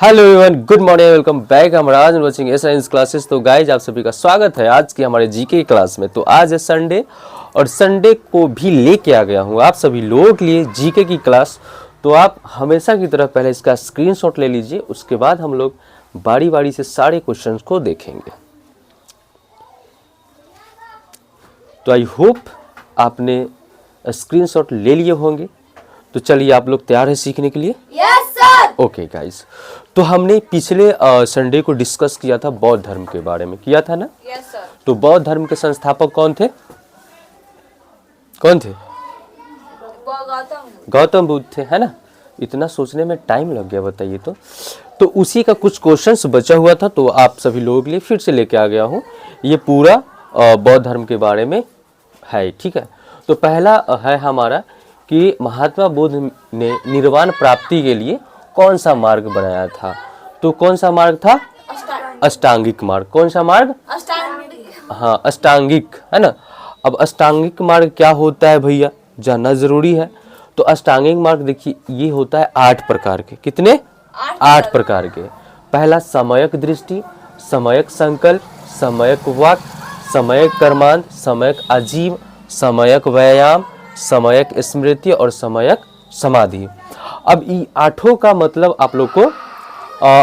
Hello everyone, good morning, welcome back. हम राज watching S science classes. तो guys आप सभी का स्वागत है आज की हमारे जीके क्लास में। तो आज है संडे और संडे को भी लेके आ गया हूँ आप सभी लोगों के लिए जीके की क्लास। तो आप हमेशा की तरह पहले इसका स्क्रीनशॉट ले लीजिए, उसके बाद हम लोग बारी बारी से सारे क्वेश्चंस को देखेंगे। तो आई होप आपने स्क्रीनशॉट ले लिए होंगे। तो चलिए, आप लोग तैयार है सीखने के लिए? Yes sir. ओके गाइस, तो हमने पिछले संडे को डिस्कस किया था बौद्ध धर्म के बारे में, किया था ना? Yes sir. तो बौद्ध धर्म के संस्थापक कौन थे? कौन थे? गौतम बुद्ध थे, है ना? इतना सोचने में टाइम लग गया, बताइए। तो उसी का कुछ क्वेश्चंस बचा हुआ था, तो आप सभी लोगों के लिए फिर से लेके आ गया हूँ। ये पूरा बौद्ध धर्म के बारे में है, ठीक है। तो पहला है हमारा कि महात्मा बुद्ध ने निर्वाण प्राप्ति के लिए कौन सा मार्ग बनाया था? तो कौन सा मार्ग था? अष्टांगिक मार्ग। कौन सा मार्ग? हाँ, अष्टांगिक, है ना। अब अष्टांगिक मार्ग क्या होता है भैया, जानना जरूरी है। तो अष्टांगिक मार्ग देखिए, ये होता है 8 प्रकार के। कितने? 8 प्रकार के। पहला समयक दृष्टि, समयक संकल्प, समयक वाक, समयक कर्मांत, समयक आजीव, समयक व्यायाम, समयक स्मृति और समयक समाधि। अब ये 8 का मतलब आप लोग को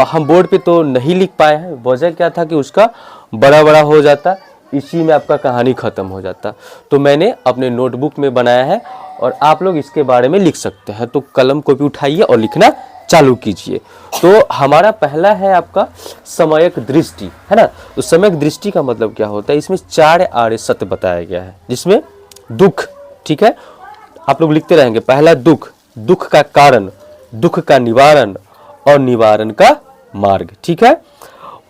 हम बोर्ड पे तो नहीं लिख पाए हैं। वजह क्या था कि उसका बड़ा बड़ा हो जाता, इसी में आपका कहानी खत्म हो जाता। तो मैंने अपने नोटबुक में बनाया है और आप लोग इसके बारे में लिख सकते हैं। तो कलम को भी उठाइए और लिखना चालू कीजिए। तो हमारा पहला है आपका समयक दृष्टि, है ना। तो समयक दृष्टि का मतलब क्या होता है? इसमें 4 आर्य सत्य बताया गया है, जिसमें दुख, ठीक है, आप लोग लिखते रहेंगे। पहला दुख, दुख का कारण, दुख का निवारण और निवारण का मार्ग, ठीक है।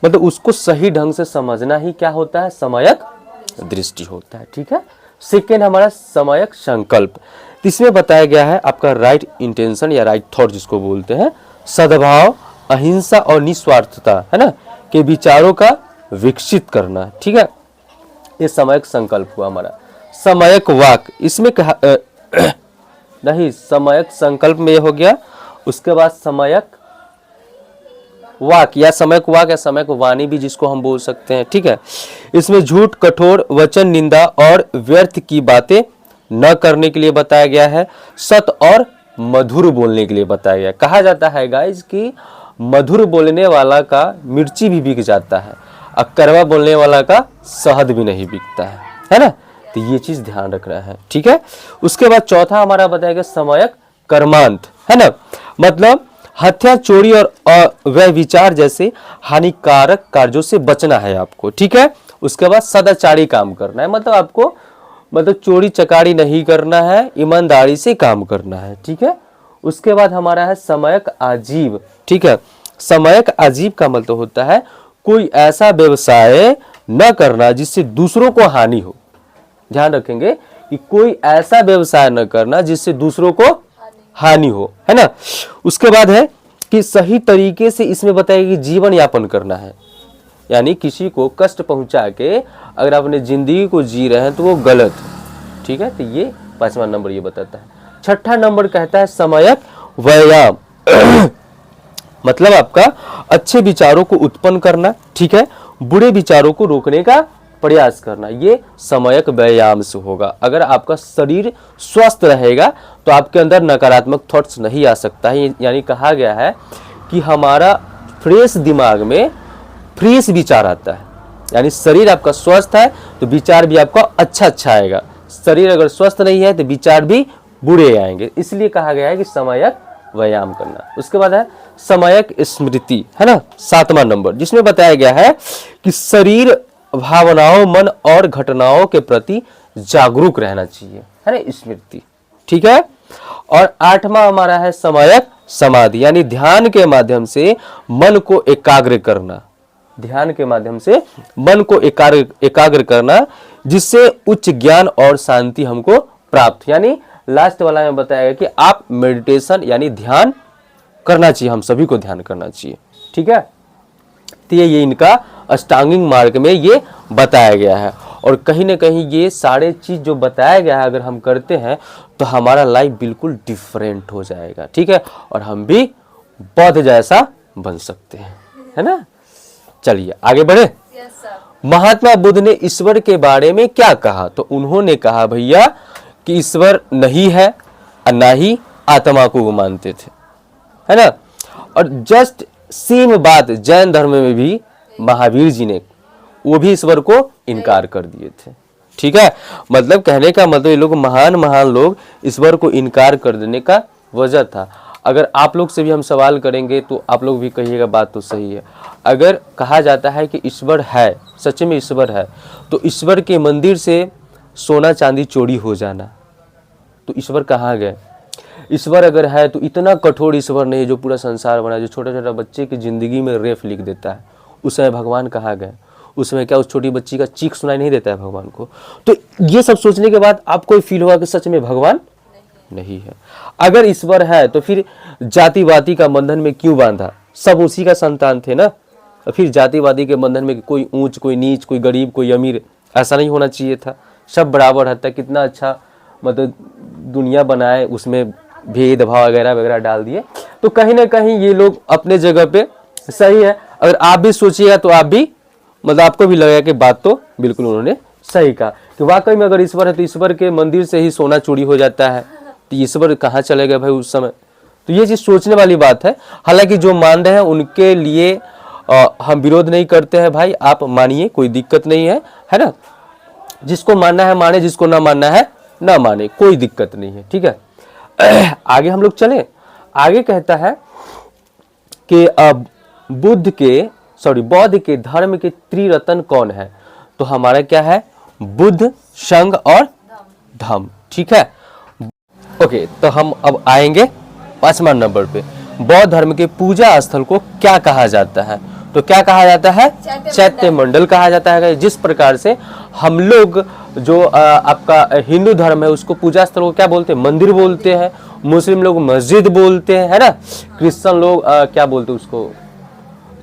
मतलब उसको सही ढंग से समझना ही क्या होता है? समयक दृष्टि होता है, ठीक है। सेकेंड हमारा समयक संकल्प। इसमें बताया गया है आपका राइट इंटेंशन या राइट थॉट जिसको बोलते हैं, सद्भाव, अहिंसा और निस्वार्थता, है ना, के विचारों का विकसित करना, ठीक है। ये समयक संकल्प हुआ हमारा। समयक वाक, इसमें कहा नहीं, समयक संकल्प में ये हो गया। उसके बाद समयक वाक या समयक वाक या समयक वाणी भी जिसको हम बोल सकते हैं, ठीक है। इसमें झूठ, कठोर वचन, निंदा और व्यर्थ की बातें न करने के लिए बताया गया है। सत और मधुर बोलने के लिए बताया गया। कहा जाता है गाइज कि मधुर बोलने वाला का मिर्ची भी बिक जाता है और कड़वा बोलने वाला का शहद भी नहीं बिकता है ना। तो ये चीज ध्यान रखना है, ठीक है। उसके बाद चौथा हमारा बताया गया समयक कर्मांत, है ना। मतलब हत्या, चोरी और व्यभिचार जैसे हानिकारक कार्यों से बचना है आपको, ठीक है। उसके बाद सदाचारी काम करना है, मतलब आपको चोरी चकारी नहीं करना है, ईमानदारी से काम करना है, ठीक है। उसके बाद हमारा है समयक आजीव, ठीक है। समयक आजीव का मतलब होता है कोई ऐसा व्यवसाय न करना जिससे दूसरों को हानि हो। ध्यान रखेंगे कि कोई ऐसा व्यवसाय न करना जिससे दूसरों को हानि हो, है ना। उसके बाद है कि सही तरीके से इसमें बताया कि जीवन यापन करना है, यानी किसी को कष्ट पहुंचा के अगर अपने जिंदगी को जी रहे हैं तो वो गलत है, ठीक है। तो ये 5वां नंबर ये बताता है। 6ठा नंबर कहता है समयक व्यायाम मतलब आपका अच्छे विचारों को उत्पन्न करना, ठीक है, बुरे विचारों को रोकने का प्रयास करना। ये समयक व्यायाम से होगा। अगर आपका शरीर स्वस्थ रहेगा तो आपके अंदर नकारात्मक थॉट्स नहीं आ सकता है। यानी कहा गया है कि हमारा फ्रेश दिमाग में फ्रेश विचार आता है। यानी शरीर आपका स्वस्थ है तो विचार भी आपका अच्छा आएगा। शरीर अगर स्वस्थ नहीं है तो विचार भी बुरे आएंगे। इसलिए कहा गया है कि समयक व्यायाम करना। उसके बाद है समयक स्मृति, है ना, 7वां नंबर, जिसमें बताया गया है कि शरीर, भावनाओं, मन और घटनाओं के प्रति जागरूक रहना चाहिए, है ना, स्मृति, ठीक है। और 8वां हमारा है समयक समाधि, यानी ध्यान के माध्यम से मन को एकाग्र करना। ध्यान के माध्यम से मन को एकाग्र करना, जिससे उच्च ज्ञान और शांति हमको प्राप्त। यानी लास्ट वाला में बताया गया कि आप मेडिटेशन यानी ध्यान करना चाहिए, हम सभी को ध्यान करना चाहिए, ठीक है। तो ये इनका अष्टांगिक मार्ग में ये बताया गया है। और कहीं ना कहीं ये सारे चीज जो बताया गया है अगर हम करते हैं तो हमारा लाइफ बिल्कुल डिफरेंट हो जाएगा, ठीक है। और हम भी बौद्ध जैसा बन सकते हैं, है ना। चलिए आगे बढ़े। महात्मा बुद्ध ने ईश्वर के बारे में क्या कहा? तो उन्होंने कहा भैया कि ईश्वर नहीं है और ना ही आत्मा को वो मानते थे, है ना। और जस्ट सेम बात जैन धर्म में भी महावीर जी ने वो भी ईश्वर को इनकार कर दिए थे, ठीक है। मतलब कहने का मतलब ये लोग महान लोग ईश्वर को इनकार कर देने का वजह था। अगर आप लोग से भी हम सवाल करेंगे तो आप लोग भी कहिएगा बात तो सही है। अगर कहा जाता है कि ईश्वर है, सच में ईश्वर है, तो ईश्वर के मंदिर से सोना चांदी चोरी हो जाना, तो ईश्वर कहाँ गए? ईश्वर अगर है तो इतना कठोर ईश्वर नहीं जो पूरा संसार बना, जो छोटा छोटा बच्चे की जिंदगी में रेफ लिख देता है, उस समय भगवान कहाँ गए? उसमें क्या उस छोटी बच्ची का चीख सुनाई नहीं देता है भगवान को? तो ये सब सोचने के बाद आपको फील हुआ कि सच में भगवान नहीं है। अगर ईश्वर है तो फिर जातिवादी का बंधन में क्यों बांधा? सब उसी का संतान थे ना। फिर जातिवादी के बंधन में कोई ऊंच कोई नीच, कोई गरीब कोई अमीर, ऐसा नहीं होना चाहिए था। सब बराबर है। कितना अच्छा मतलब दुनिया बनाए, उसमें भेदभाव वगैरह वगैरह डाल दिए। तो कहीं ना कहीं ये लोग अपने जगह पे सही है। अगर आप भी सोचिएगा तो आप भी मतलब आपको भी लगेगा कि बात तो बिल्कुल उन्होंने सही कहा कि वाकई में अगर ईश्वर है तो ईश्वर के मंदिर से ही सोना चोरी हो जाता है, तो ईश्वर कहाँ चले गए भाई उस समय? तो ये चीज सोचने वाली बात है। हालांकि जो मान रहे हैं उनके लिए हम विरोध नहीं करते हैं भाई, आप मानिए, कोई दिक्कत नहीं है ना। जिसको मानना है माने, जिसको ना मानना है ना माने, कोई दिक्कत नहीं है, ठीक है। आगे हम लोग चले। आगे कहता है कि बौद्ध के धर्म के त्रिरत्न कौन है? तो हमारा क्या है? बुद्ध, संघ और धम्म, ठीक है। ओके, तो हम अब आएंगे 5वां नंबर पे। बौद्ध धर्म के पूजा स्थल को क्या कहा जाता है? तो क्या कहा जाता है? चैत्य मंडल कहा जाता है। जिस प्रकार से हम लोग जो आपका हिंदू धर्म है उसको पूजा स्थल को क्या बोलते हैं? मंदिर बोलते हैं। मुस्लिम लोग मस्जिद बोलते हैं, है ना। क्रिश्चियन लोग क्या बोलते हैं उसको?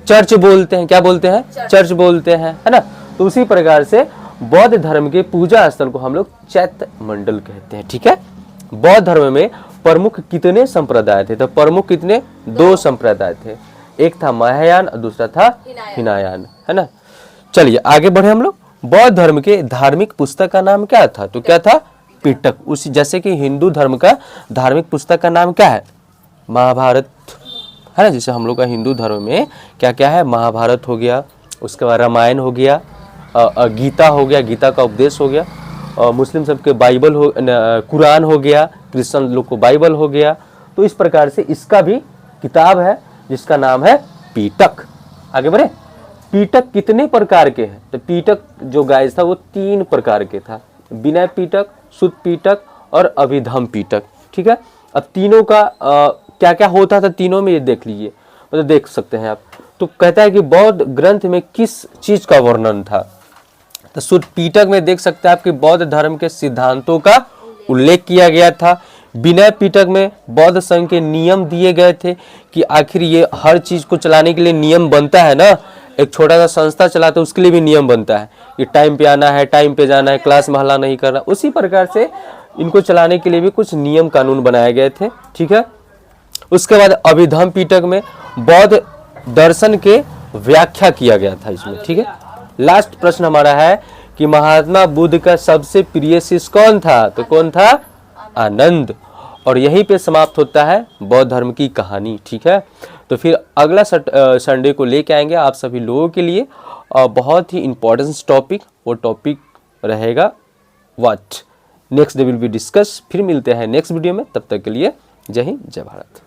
चर्च बोलते हैं। क्या बोलते हैं? चर्च बोलते हैं, है ना। तो उसी प्रकार से बौद्ध धर्म के पूजा स्थल को हम लोग चैत्य मंडल कहते हैं, ठीक है। बौद्ध धर्म में प्रमुख कितने संप्रदाय थे? तो प्रमुख कितने? 2 संप्रदाय थे। एक था महायान और दूसरा था हिनायान, है ना। चलिए आगे बढ़े हम लोग। बौद्ध धर्म के धार्मिक पुस्तक का नाम क्या था? तो क्या था? पिटक। उसी जैसे कि हिंदू धर्म का धार्मिक पुस्तक का नाम क्या है? महाभारत, है ना। जैसे हम लोग का हिंदू धर्म में क्या क्या है? महाभारत हो गया, उसके बाद रामायण हो गया, गीता हो गया, गीता का उपदेश हो गया, मुस्लिम सबके बाइबल हो, कुरान हो गया, क्रिश्चियन लोग को बाइबल हो गया। तो इस प्रकार से इसका भी किताब है जिसका नाम है पीटक। आगे बढ़े। पीटक कितने प्रकार के हैं? तो पीटक जो गाइस था वो 3 प्रकार के था। विनय पीटक, सुत्त पीटक और अभिधम्म पीटक, ठीक है। अब तीनों का क्या क्या होता था तीनों में ये देख लीजिए, मतलब देख सकते हैं आप। तो कहता है कि बौद्ध ग्रंथ में किस चीज का वर्णन था? तो सुत्त पीटक में देख सकते हैं आपके बौद्ध धर्म के सिद्धांतों का उल्लेख किया गया था। विनय पीटक में बौद्ध संघ के नियम दिए गए थे कि आखिर ये हर चीज को चलाने के लिए नियम बनता है ना। एक छोटा सा संस्था चलाते है उसके लिए भी नियम बनता है कि टाइम पे आना है, टाइम पे जाना है, क्लास में हल्ला नहीं करना। उसी प्रकार से इनको चलाने के लिए भी कुछ नियम कानून बनाए गए थे, ठीक है। उसके बाद अभिधम्म पीटक में बौद्ध दर्शन के व्याख्या किया गया था इसमें, ठीक है। लास्ट प्रश्न हमारा है कि महात्मा बुद्ध का सबसे प्रिय शिष्य कौन था? तो कौन था? आनंद। और यहीं पे समाप्त होता है बौद्ध धर्म की कहानी, ठीक है। तो फिर अगला संडे को लेके आएंगे आप सभी लोगों के लिए बहुत ही इंपॉर्टेंट टॉपिक। वो टॉपिक रहेगा what next day will be discuss. फिर मिलते हैं नेक्स्ट वीडियो में, तब तक के लिए जय हिंद, जय भारत।